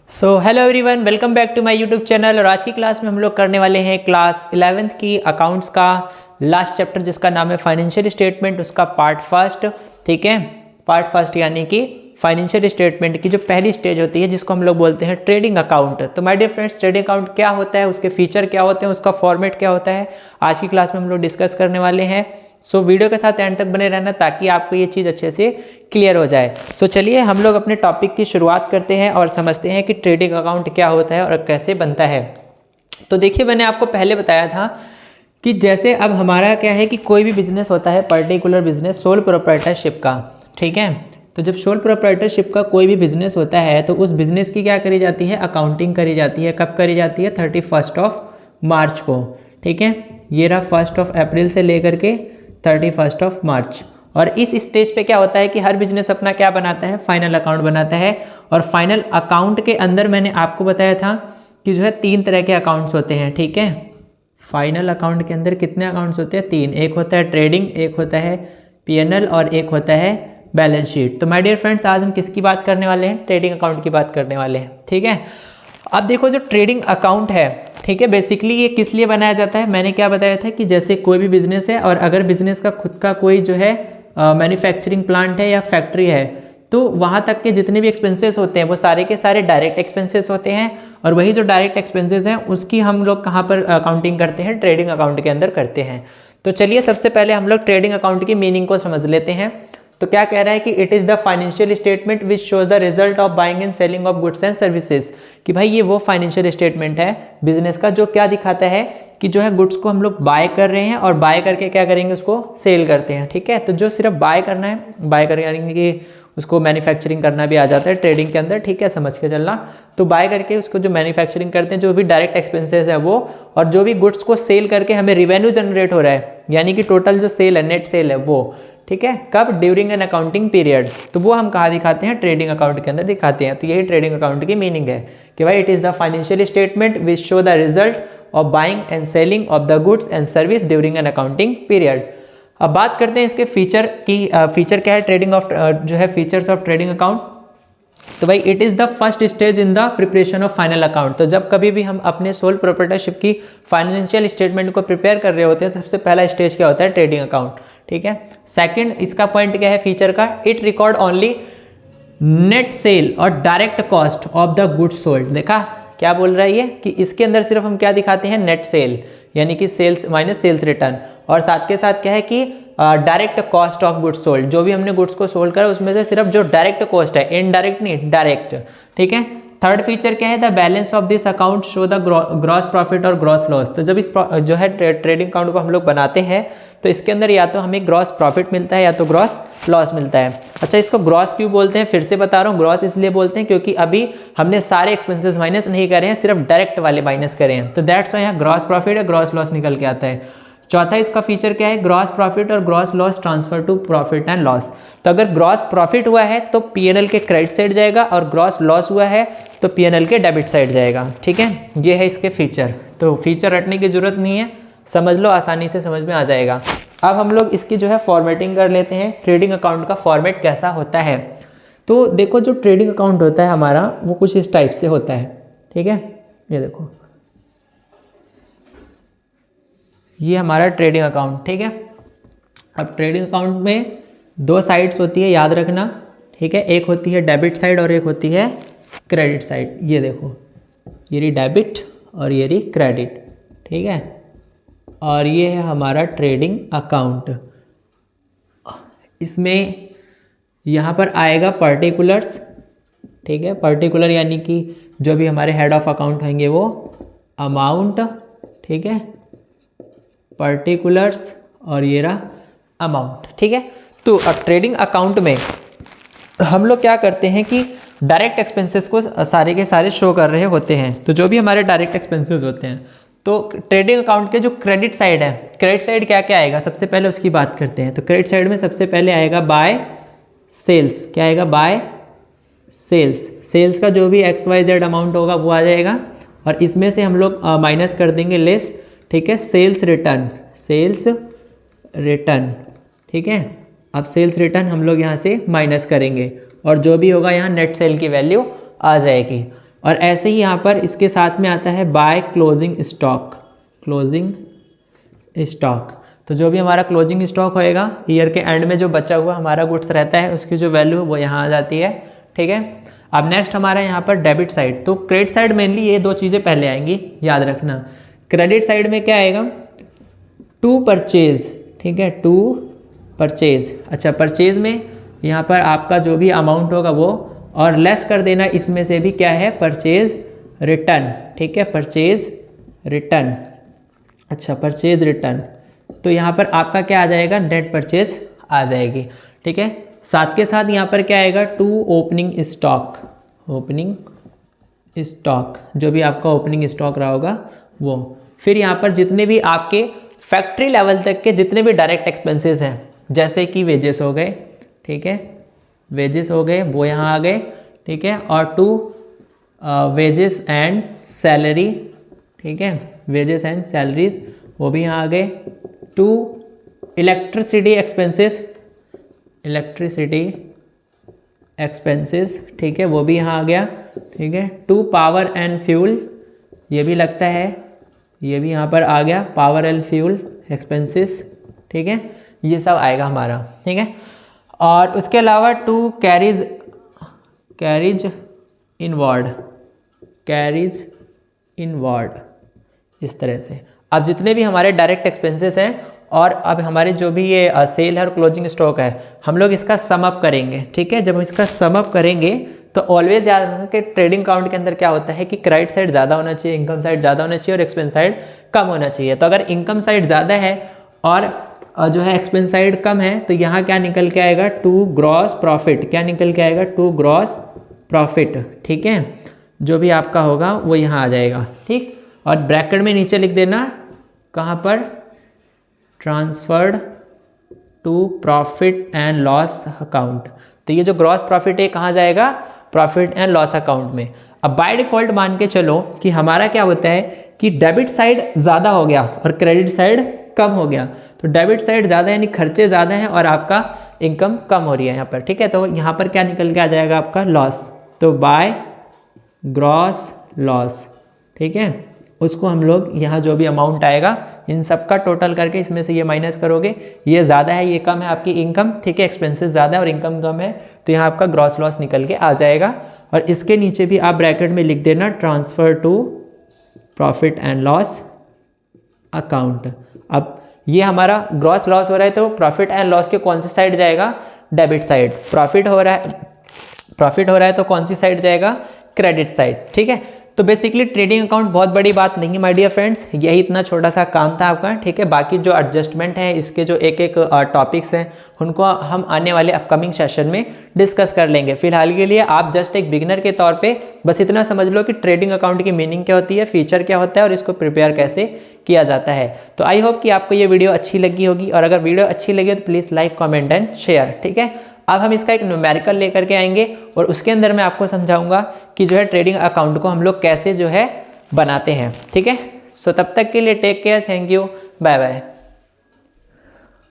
So hello everyone, welcome back to my YouTube channel. और आज की क्लास में हम लोग करने वाले हैं क्लास 11th की अकाउंट्स का लास्ट चैप्टर जिसका नाम है फाइनेंशियल स्टेटमेंट, उसका पार्ट फर्स्ट। ठीक है, पार्ट फर्स्ट यानी कि फाइनेंशियल स्टेटमेंट की जो पहली स्टेज होती है जिसको हम लोग बोलते हैं ट्रेडिंग अकाउंट। तो my dear friends, trading account क्या होता है, उसके फीचर क्या होते हैं, उसका फॉर्मेट क्या होता है, आज की क्लास में हम लोग डिस्कस करने वाले हैं। सो वीडियो के साथ एंड तक बने रहना ताकि आपको ये चीज़ अच्छे से क्लियर हो जाए। सो चलिए हम लोग अपने टॉपिक की शुरुआत करते हैं और समझते हैं कि ट्रेडिंग अकाउंट क्या होता है और कैसे बनता है। तो देखिए, मैंने आपको पहले बताया था कि जैसे अब हमारा क्या है कि कोई भी बिजनेस होता है, पर्टिकुलर बिजनेस सोल प्रोप्राइटरशिप का। ठीक है, तो जब सोल प्रोप्राइटरशिप का कोई भी बिजनेस होता है तो उस बिजनेस की क्या करी जाती है, अकाउंटिंग करी जाती है। कब करी जाती है? 31 मार्च को। ठीक है, ये रहा 1 अप्रैल से लेकर के 31 मार्च। और इस स्टेज पे क्या होता है कि हर बिजनेस अपना क्या बनाता है, फाइनल अकाउंट बनाता है। और फाइनल अकाउंट के अंदर मैंने आपको बताया था कि जो है 3 तरह के अकाउंट्स होते हैं। ठीक है, फाइनल अकाउंट के अंदर कितने अकाउंट्स होते हैं? 3। एक होता है ट्रेडिंग, एक होता है पीएनएल और एक होता है बैलेंस शीट। तो माय डियर फ्रेंड्स, आज हम किसकी बात करने वाले हैं? ट्रेडिंग अकाउंट की बात करने वाले हैं। ठीक है, अब देखो जो ट्रेडिंग अकाउंट है, ठीक है, बेसिकली ये किस लिए बनाया जाता है? मैंने क्या बताया था कि जैसे कोई भी बिजनेस है और अगर बिजनेस का खुद का कोई जो है मैन्युफैक्चरिंग प्लांट है या फैक्ट्री है, तो वहाँ तक के जितने भी एक्सपेंसेस होते हैं वो सारे के सारे डायरेक्ट एक्सपेंसेस होते हैं। और वही जो डायरेक्ट एक्सपेंसेस हैं उसकी हम लोग कहाँ पर अकाउंटिंग करते हैं? ट्रेडिंग अकाउंट के अंदर करते हैं। तो चलिए सबसे पहले हम लोग ट्रेडिंग अकाउंट की मीनिंग को समझ लेते हैं। तो क्या कह रहा है कि it is the financial statement which shows the result of buying and selling of goods and services. कि भाई ये वो फाइनेंशियल स्टेटमेंट है बिजनेस का जो क्या दिखाता है कि जो है गुड्स को हम लोग बाय कर रहे हैं और बाय करके क्या करेंगे, उसको सेल करते हैं। ठीक है, तो जो सिर्फ बाय करना है, बाय कर यानी कि उसको मैन्युफैक्चरिंग करना भी आ जाता है ट्रेडिंग के अंदर। ठीक है, समझ के चलना। तो बाय करके उसको जो मैन्युफैक्चरिंग करते हैं, जो भी डायरेक्ट एक्सपेंसेस है वो, और जो भी गुड्स को सेल करके हमें रिवेन्यू जनरेट हो रहा है, यानी कि टोटल जो सेल है, नेट सेल है वो। ठीक है, कब? During an accounting period. तो वो हम कहाँ दिखाते हैं? ट्रेडिंग अकाउंट के अंदर दिखाते हैं। तो यही ट्रेडिंग अकाउंट की मीनिंग है कि भाई it is the financial statement which show the result of buying and selling of the goods and service during an accounting period. अब बात करते हैं इसके फीचर की। फीचर क्या है ट्रेडिंग ऑफ जो है फीचर्स ऑफ ट्रेडिंग अकाउंट? तो भाई it is the first stage in the preparation of final account. तो जब कभी भी हम अपने सोल प्रोप्राइटरशिप की फाइनेंशियल स्टेटमेंट को प्रिपेयर कर रहे होते हैं तो सबसे पहला स्टेज क्या होता है? Trading account. ठीक है, सेकंड इसका पॉइंट क्या है फीचर का? It record only net sale और direct cost of the goods sold. देखा क्या बोल रहा है ये कि इसके अंदर सिर्फ हम क्या दिखाते हैं? नेट सेल, यानी कि सेल्स माइनस सेल्स रिटर्न। और साथ के साथ क्या है कि direct cost of goods sold, जो भी हमने गुड्स को सोल्ड करा उसमें से सिर्फ जो डायरेक्ट कॉस्ट है, इनडायरेक्ट नहीं, डायरेक्ट। ठीक है, थर्ड फीचर क्या है? The balance of this account show the gross profit और ग्रॉस लॉस। तो जब इस जो है ट्रेडिंग अकाउंट को हम लोग बनाते हैं तो इसके अंदर या तो हमें ग्रॉस प्रॉफिट मिलता है या तो ग्रॉस लॉस मिलता है। अच्छा, इसको ग्रॉस क्यों बोलते हैं? फिर से बता रहा हूँ, ग्रॉस इसलिए बोलते हैं क्योंकि अभी हमने सारे एक्सपेंसेस माइनस नहीं करे हैं, सिर्फ डायरेक्ट वाले माइनस करे हैं। तो दैट्स वाई यहाँ ग्रॉस प्रॉफिट या ग्रॉस लॉस निकल के आता है। चौथा इसका फीचर क्या है? ग्रॉस प्रॉफिट और gross loss transfer to profit and loss. तो अगर ग्रॉस प्रॉफिट हुआ है तो पीएनएल के क्रेडिट साइड जाएगा और ग्रॉस लॉस हुआ है तो पीएनएल के डेबिट साइड जाएगा। ठीक है, ये है इसके फीचर। तो फीचर रटने की जरूरत नहीं है, समझ लो, आसानी से समझ में आ जाएगा। अब हम लोग इसकी जो है फॉर्मेटिंग कर लेते हैं, ट्रेडिंग अकाउंट का फॉर्मेट कैसा होता है। तो देखो जो ट्रेडिंग अकाउंट होता है हमारा वो कुछ इस टाइप से होता है। ठीक है, ये देखो, ये हमारा ट्रेडिंग अकाउंट। ठीक है, अब ट्रेडिंग अकाउंट में 2 साइड्स होती है, याद रखना। ठीक है, एक होती है डेबिट साइड और एक होती है क्रेडिट साइड। ये देखो, ये रही डेबिट और ये रही क्रेडिट। ठीक है, और ये है हमारा ट्रेडिंग अकाउंट। इसमें यहाँ पर आएगा पर्टिकुलर्स। ठीक है, पर्टिकुलर यानी कि जो भी हमारे हेड ऑफ अकाउंट होंगे वो, अमाउंट। ठीक है, पर्टिकुलर्स और ये रहा अमाउंट। ठीक है, तो अब ट्रेडिंग अकाउंट में हम लोग क्या करते हैं कि डायरेक्ट एक्सपेंसेस को सारे के सारे शो कर रहे होते हैं। तो जो भी हमारे डायरेक्ट एक्सपेंसेस होते हैं, तो ट्रेडिंग अकाउंट के जो क्रेडिट साइड है, क्रेडिट साइड क्या क्या आएगा सबसे पहले उसकी बात करते हैं। तो क्रेडिट साइड में सबसे पहले आएगा बाय सेल्स। क्या आएगा? Bye sales. सेल्स का जो भी XYZ अमाउंट होगा वो आ जाएगा और इसमें से हम लोग माइनस कर देंगे लेस। ठीक है, सेल्स रिटर्न, सेल्स रिटर्न। ठीक है, अब सेल्स रिटर्न हम लोग यहाँ से माइनस करेंगे और जो भी होगा यहाँ नेट सेल की वैल्यू आ जाएगी। और ऐसे ही यहाँ पर इसके साथ में आता है by closing stock, closing stock. तो जो भी हमारा क्लोजिंग स्टॉक होएगा ईयर के एंड में जो बचा हुआ हमारा गुड्स रहता है उसकी जो वैल्यू वो यहाँ आ जाती है, ठीक है। अब नेक्स्ट हमारा यहाँ पर डेबिट साइड। तो क्रेडिट साइड मेनली ये दो चीज़ें पहले आएंगी, याद रखना। क्रेडिट साइड में क्या आएगा, टू परचेज, ठीक है, टू परचेज। अच्छा, परचेज में यहाँ पर आपका जो भी अमाउंट होगा वो, और लेस कर देना इसमें से भी क्या है, परचेज रिटर्न, ठीक है, परचेज रिटर्न। अच्छा, परचेज रिटर्न, तो यहाँ पर आपका क्या आ जाएगा, नेट परचेज आ जाएगी, ठीक है। साथ के साथ यहाँ पर क्या आएगा, to opening stock, opening stock, जो भी आपका ओपनिंग स्टॉक रहा होगा वो। फिर यहाँ पर जितने भी आपके फैक्ट्री लेवल तक के जितने भी डायरेक्ट एक्सपेंसेस हैं, जैसे कि वेजेस हो गए, ठीक है, वेजेस हो गए वो यहाँ आ गए, ठीक है। और टू वेजेस एंड सैलरी, ठीक है, वेजेस एंड सैलरीज वो भी यहाँ आ गए। To electricity expenses, electricity expenses, ठीक है, वो भी यहाँ आ गया, ठीक है। टू पावर एंड फ्यूल, ये भी लगता है, ये भी यहाँ पर आ गया, पावर एंड फ्यूल एक्सपेंसेस, ठीक है, ये सब आएगा हमारा, ठीक है। और उसके अलावा to carriage, carriage inward, carriage inward, इस तरह से। अब जितने भी हमारे डायरेक्ट एक्सपेंसेस हैं और अब हमारे जो भी ये सेल है और क्लोजिंग स्टॉक है, हम लोग इसका सम अप करेंगे, ठीक है। जब हम इसका सम अप करेंगे तो ऑलवेज याद रखना कि ट्रेडिंग अकाउंट के अंदर क्या होता है कि क्रेडिट साइड ज़्यादा होना चाहिए, इनकम साइड ज़्यादा होना चाहिए और एक्सपेंस साइड कम होना चाहिए। तो अगर इनकम साइड ज़्यादा है और जो है एक्सपेंस साइड कम है, तो यहाँ क्या निकल के आएगा, टू ग्रॉस प्रॉफिट, क्या निकल के आएगा, टू ग्रॉस प्रॉफिट, ठीक है, जो भी आपका होगा वो यहाँ आ जाएगा, ठीक। और ब्रैकेट में नीचे लिख देना, कहाँ पर, transferred to profit and loss account. तो ये जो ग्रॉस प्रॉफिट है कहाँ जाएगा, प्रॉफिट एंड लॉस अकाउंट में। अब बाय डिफॉल्ट मान के चलो कि हमारा क्या होता है कि डेबिट साइड ज़्यादा हो गया और क्रेडिट साइड कम हो गया। तो डेबिट साइड ज़्यादा यानी खर्चे ज़्यादा हैं और आपका इनकम कम हो रही है यहाँ पर, ठीक है। तो यहाँ पर क्या निकल के आ जाएगा, आपका लॉस। तो बाय ग्रॉस लॉस, ठीक है, उसको हम लोग यहाँ जो भी अमाउंट आएगा इन सब का टोटल करके इसमें से ये माइनस करोगे, ये ज़्यादा है ये कम है आपकी इनकम, ठीक है, एक्सपेंसेस ज़्यादा है और इनकम कम है, तो यहाँ आपका ग्रॉस लॉस निकल के आ जाएगा। और इसके नीचे भी आप ब्रैकेट में लिख देना, transfer to profit and loss account. अब ये हमारा ग्रॉस लॉस हो रहा है तो प्रॉफिट एंड लॉस के कौन सी साइड जाएगा, डेबिट साइड। प्रॉफिट हो रहा है तो कौन सी साइड जाएगा, क्रेडिट साइड, ठीक है। तो बेसिकली ट्रेडिंग अकाउंट बहुत बड़ी बात नहीं माय डियर फ्रेंड्स, यही इतना छोटा सा काम था आपका, ठीक है। बाकी जो एडजस्टमेंट है इसके जो एक एक टॉपिक्स हैं उनको हम आने वाले अपकमिंग सेशन में डिस्कस कर लेंगे। फिलहाल के लिए आप जस्ट एक बिगिनर के तौर पे बस इतना समझ लो कि ट्रेडिंग अकाउंट की मीनिंग क्या होती है, फीचर क्या होता है और इसको प्रिपेयर कैसे किया जाता है। तो आई होप कि आपको ये वीडियो अच्छी लगी होगी, और अगर वीडियो अच्छी लगी तो please like, comment and share, ठीक है। अब हम इसका एक न्यूमेरिकल लेकर के आएंगे और उसके अंदर मैं आपको समझाऊंगा कि जो है ट्रेडिंग अकाउंट को हम लोग कैसे जो है बनाते हैं, ठीक है। सो तब तक के लिए take care, thank you, bye bye.